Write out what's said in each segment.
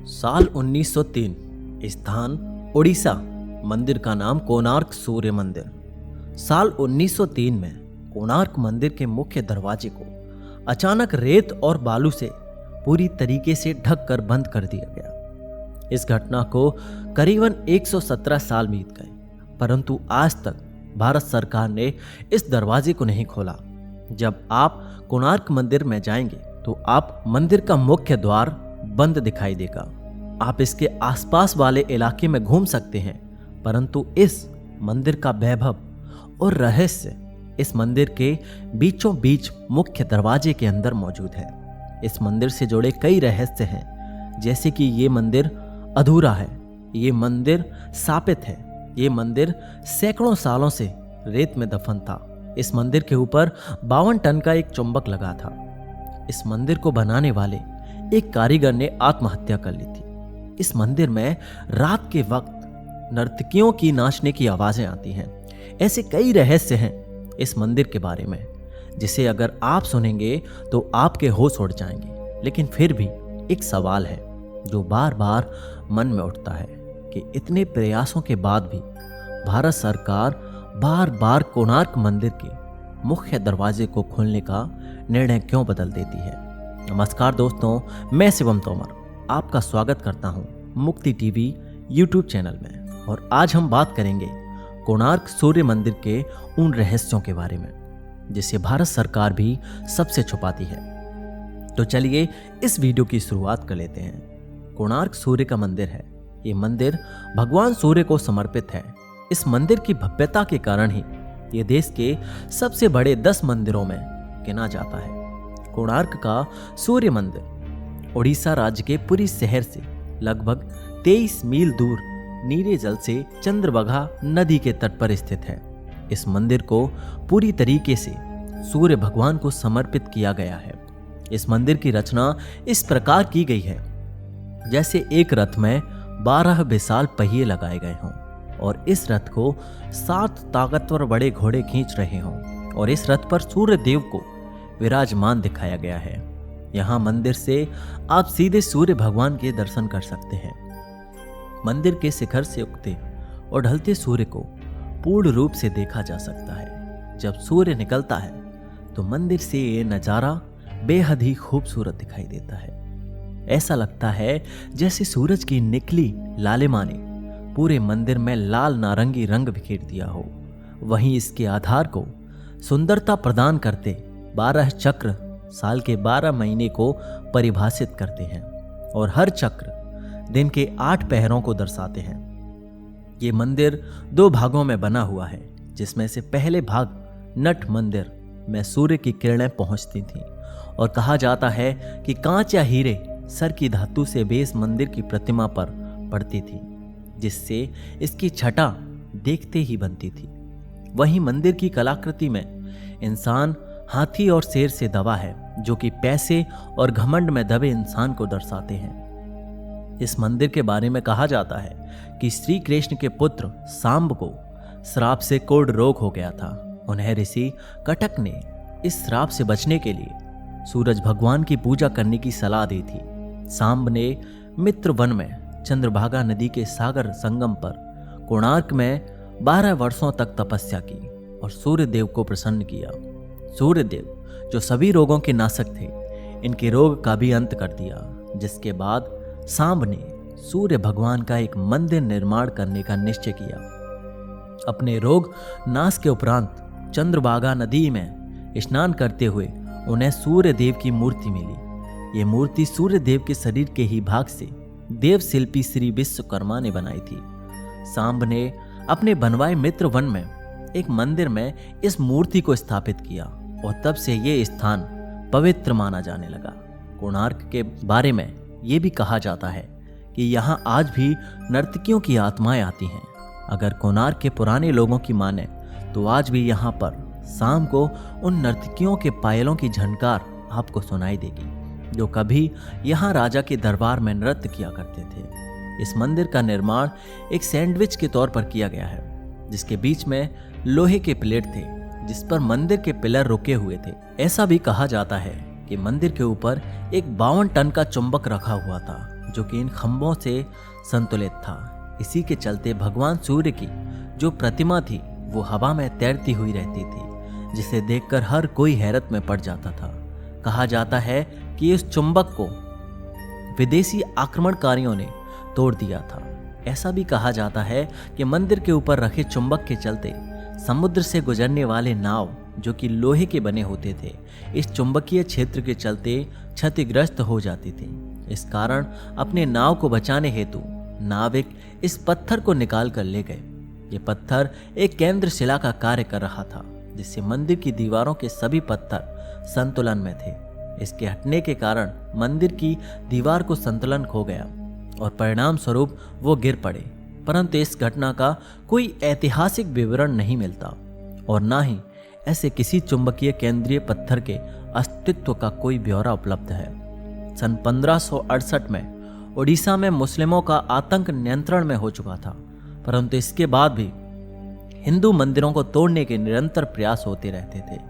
साल 1903। स्थान ओडिशा। मंदिर का नाम कोणार्क सूर्य मंदिर। साल 1903 में कोणार्क मंदिर के मुख्य दरवाजे को अचानक रेत और बालू से पूरी तरीके से ढक कर बंद कर दिया गया। इस घटना को करीबन 117 साल बीत गए, परंतु आज तक भारत सरकार ने इस दरवाजे को नहीं खोला। जब आप कोणार्क मंदिर में जाएंगे तो आप मंदिर का मुख्य द्वार बंद दिखाई देगा। आप इसके आसपास वाले इलाके में घूम सकते हैं, परंतु इस मंदिर का वैभव और रहस्य इस मंदिर के बीचों बीच मुख्य दरवाजे के अंदर मौजूद है। इस मंदिर से जुड़े कई रहस्य हैं, जैसे कि ये मंदिर अधूरा है, ये मंदिर शापित है, ये मंदिर सैकड़ों सालों से रेत में दफन था, इस मंदिर के ऊपर 52 टन का एक चुंबक लगा था, इस मंदिर को बनाने वाले एक कारीगर ने आत्महत्या कर ली थी, इस मंदिर में रात के वक्त नर्तकियों की नाचने की आवाजें आती हैं। ऐसे कई रहस्य हैं इस मंदिर के बारे में, जिसे अगर आप सुनेंगे तो आपके होश उड़ जाएंगे। लेकिन फिर भी एक सवाल है जो बार बार मन में उठता है कि इतने प्रयासों के बाद भी भारत सरकार बार बार कोणार्क मंदिर के मुख्य दरवाजे को खोलने का निर्णय क्यों बदल देती है। नमस्कार दोस्तों, मैं शिवम तोमर आपका स्वागत करता हूं मुक्ति टीवी यूट्यूब चैनल में, और आज हम बात करेंगे कोणार्क सूर्य मंदिर के उन रहस्यों के बारे में जिसे भारत सरकार भी सबसे छुपाती है। तो चलिए इस वीडियो की शुरुआत कर लेते हैं। कोणार्क सूर्य का मंदिर है। ये मंदिर भगवान सूर्य को समर्पित है। इस मंदिर की भव्यता के कारण ही ये देश के सबसे बड़े 10 मंदिरों में गिना जाता है। कोणार्क का सूर्य मंदिर ओडिशा राज्य के पुरी शहर से लगभग 23 मील दूर नीले जल से चंद्रभागा नदी के तट पर स्थित है। इस मंदिर को पूरी तरीके से सूर्य भगवान को समर्पित किया गया है। इस मंदिर की रचना इस प्रकार की गई है जैसे एक रथ में 12 विशाल पहिए लगाए गए हों और इस रथ को 7 ताकतवर बड़े घोड़े खींच रहे हों, और इस रथ पर सूर्य देव को विराजमान दिखाया गया है। यहाँ मंदिर से आप सीधे सूर्य भगवान के दर्शन कर सकते हैं। मंदिर के शिखर से उगते और ढलते सूर्य को पूर्ण रूप से देखा जा सकता है। जब सूर्य निकलता है तो मंदिर से ये नज़ारा बेहद ही खूबसूरत दिखाई देता है। ऐसा लगता है जैसे सूरज की निकली लालिमा ने पूरे मंदिर में लाल नारंगी रंग बिखेर दिया हो। वहीं इसके आधार को सुंदरता प्रदान करते 12 चक्र साल के 12 महीने को परिभाषित करते हैं, और हर चक्र दिन के 8 पहरों को दर्शाते हैं। ये मंदिर 2 भागों में बना हुआ है, जिसमें से पहले भाग नट मंदिर में सूर्य की किरणें पहुंचती थीं, और कहा जाता है कि कांच या हीरे सर की धातु से बेस मंदिर की प्रतिमा पर पड़ती थी, जिससे इसकी छटा देखते ही बनती थी। वहीं मंदिर की कलाकृति में इंसान, हाथी और शेर से दबा है, जो कि पैसे और घमंड में दबे इंसान को दर्शाते हैं। इस मंदिर के बारे में कहा जाता है कि श्री कृष्ण के पुत्र सांब को श्राप से कोढ़ रोग हो गया था। उन्हें ऋषि कटक ने इस श्राप से बचने के लिए सूरज भगवान की पूजा करने की सलाह दी थी। सांब ने मित्र वन में चंद्रभागा नदी के सागर संगम पर कोणार्क में 12 वर्षों तक तपस्या की और सूर्य देव को प्रसन्न किया। सूर्य देव जो सभी रोगों के नाशक थे, इनके रोग का भी अंत कर दिया, जिसके बाद सांब ने सूर्य भगवान का एक मंदिर निर्माण करने का निश्चय किया। अपने रोग नाश के उपरांत चंद्रभागा नदी में स्नान करते हुए उन्हें सूर्य देव की मूर्ति मिली। ये मूर्ति सूर्य देव के शरीर के ही भाग से देव शिल्पी श्री विश्वकर्मा ने बनाई थी। सांब ने अपने बनवाए मित्र वन में एक मंदिर में इस मूर्ति को स्थापित किया, और तब से ये स्थान पवित्र माना जाने लगा। कोणार्क के बारे में ये भी कहा जाता है कि यहाँ आज भी नर्तकियों की आत्माएं आती हैं। अगर कोणार्क के पुराने लोगों की माने तो आज भी यहाँ पर शाम को उन नर्तकियों के पायलों की झनकार आपको सुनाई देगी, जो कभी यहाँ राजा के दरबार में नृत्य किया करते थे। इस मंदिर का निर्माण एक सैंडविच के तौर पर किया गया है, जिसके बीच में लोहे के प्लेट थे, जिस पर मंदिर के पिलर रुके हुए थे। ऐसा भी कहा जाता है कि मंदिर के ऊपर एक 52 टन का चुंबक रखा हुआ था, जो कि इन खंभों से संतुलित था। इसी के चलते भगवान सूर्य की जो प्रतिमा थी वो हवा में तैरती हुई रहती थी, जिसे देखकर हर कोई हैरत में पड़ जाता था। कहा जाता है कि इस चुंबक को विदेशी आक्रमणकारियों ने तोड़ दिया था। ऐसा भी कहा जाता है कि मंदिर के ऊपर रखे चुंबक के चलते समुद्र से गुजरने वाले नाव, जो कि लोहे के बने होते थे, इस चुंबकीय क्षेत्र के चलते क्षतिग्रस्त हो जाती थी। इस कारण अपने नाव को बचाने हेतु नाविक इस पत्थर को निकाल कर ले गए। ये पत्थर एक केंद्र शिला का कार्य कर रहा था, जिससे मंदिर की दीवारों के सभी पत्थर संतुलन में थे। इसके हटने के कारण मंदिर की दीवार को संतुलन खो गया और परिणाम स्वरूप वो गिर पड़े। परंतु इस घटना का कोई ऐतिहासिक विवरण नहीं मिलता और ना ही ऐसे किसी चुंबकीय केंद्रीय पत्थर के अस्तित्व का कोई ब्यौरा उपलब्ध है। सन 1568 में उड़ीसा में मुस्लिमों का आतंक नियंत्रण में हो चुका था, परंतु इसके बाद भी हिंदू मंदिरों को तोड़ने के निरंतर प्रयास होते रहते थे।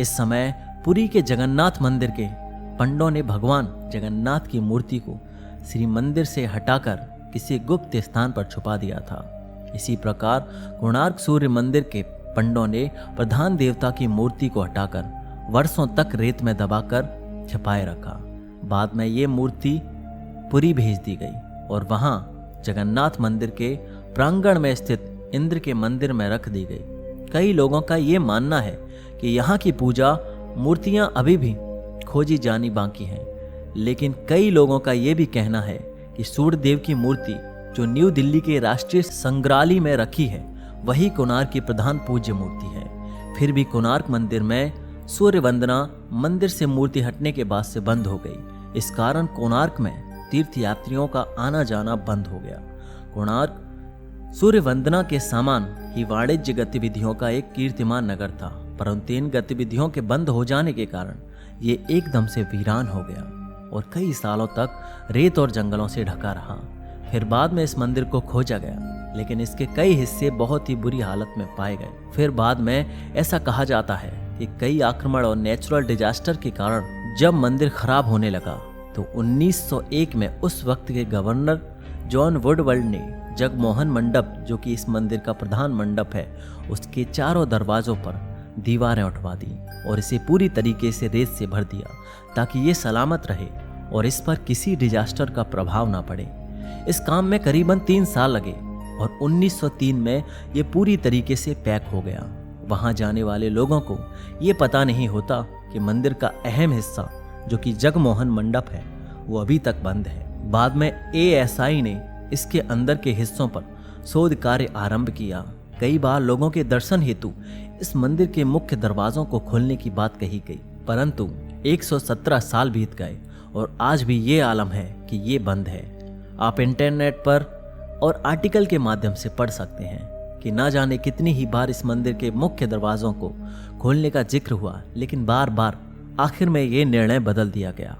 इस समय पुरी के जगन्नाथ मंदिर के पंडों ने भगवान जगन्नाथ की मूर्ति को श्री मंदिर से हटाकर किसी गुप्त स्थान पर छुपा दिया था। इसी प्रकार कोणार्क सूर्य मंदिर के पंडों ने प्रधान देवता की मूर्ति को हटाकर वर्षों तक रेत में दबाकर छिपाए रखा। बाद में ये मूर्ति पुरी भेज दी गई और वहां जगन्नाथ मंदिर के प्रांगण में स्थित इंद्र के मंदिर में रख दी गई। कई लोगों का ये मानना है कि यहाँ की पूजा मूर्तियां अभी भी खोजी जानी बाकी हैं, लेकिन कई लोगों का ये भी कहना है कि सूर्यदेव की मूर्ति जो न्यू दिल्ली के राष्ट्रीय संग्रहालय में रखी है वही कोणार्क की प्रधान पूज्य मूर्ति है। फिर भी कोणार्क मंदिर में सूर्य वंदना मंदिर से मूर्ति हटने के बाद से बंद हो गई। इस कारण कोणार्क में तीर्थ यात्रियों का आना जाना बंद हो गया। कोणार्क सूर्य वंदना के समान ही वाणिज्य गतिविधियों का एक कीर्तिमान नगर था, परंतु इन गतिविधियों के बंद हो जाने के कारण ये एकदम से वीरान हो गया और कई सालों तक रेत और जंगलों से ढका रहा। फिर बाद में इस मंदिर को खोजा गया, लेकिन इसके कई हिस्से बहुत ही बुरी हालत में पाए गए। फिर बाद में ऐसा कहा जाता है कि कई आक्रमण और नेचुरल डिजास्टर के कारण जब मंदिर खराब होने लगा तो 1901 में उस वक्त के गवर्नर जॉन वुडवर्ल्ड ने जगमोहन मंडप, जो कि इस मंदिर का प्रधान मंडप है, उसके चारों दरवाजों पर दीवारें उठवा दी और इसे पूरी तरीके से रेत से भर दिया ताकि ये सलामत रहे और इस पर किसी डिजास्टर का प्रभाव ना पड़े। इस काम में करीबन 3 साल लगे और 1903 में ये पूरी तरीके से पैक हो गया। वहां जाने वाले लोगों को ये पता नहीं होता कि मंदिर का अहम हिस्सा, जो कि जगमोहन मंडप है, वो अभी तक बंद है। बाद में ASI ने इसके अंदर के हिस्सों पर शोध कार्य आरंभ किया। कई बार लोगों के दर्शन हेतु इस मंदिर के मुख्य दरवाजों को खोलने की बात कही गई, परंतु 117 साल बीत गए और आज भी ये आलम है कि ये बंद है। आप इंटरनेट पर और आर्टिकल के माध्यम से पढ़ सकते हैं कि ना जाने कितनी ही बार इस मंदिर के मुख्य दरवाजों को खोलने का जिक्र हुआ, लेकिन बार बार आखिर में ये निर्णय बदल दिया गया।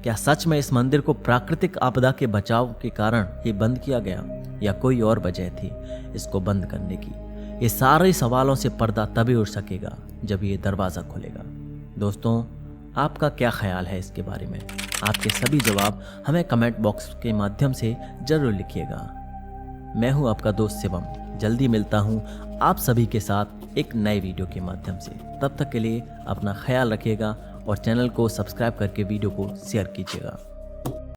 क्या सच में इस मंदिर को प्राकृतिक आपदा के बचाव के कारण ये बंद किया गया या कोई और वजह थी इसको बंद करने की? ये सारे सवालों से पर्दा तभी उठ सकेगा जब ये दरवाज़ा खुलेगा। दोस्तों, आपका क्या ख्याल है इसके बारे में? आपके सभी जवाब हमें कमेंट बॉक्स के माध्यम से ज़रूर लिखिएगा। मैं हूं आपका दोस्त शिवम। जल्दी मिलता हूं आप सभी के साथ एक नए वीडियो के माध्यम से। तब तक के लिए अपना ख्याल रखिएगा और चैनल को सब्सक्राइब करके वीडियो को शेयर कीजिएगा।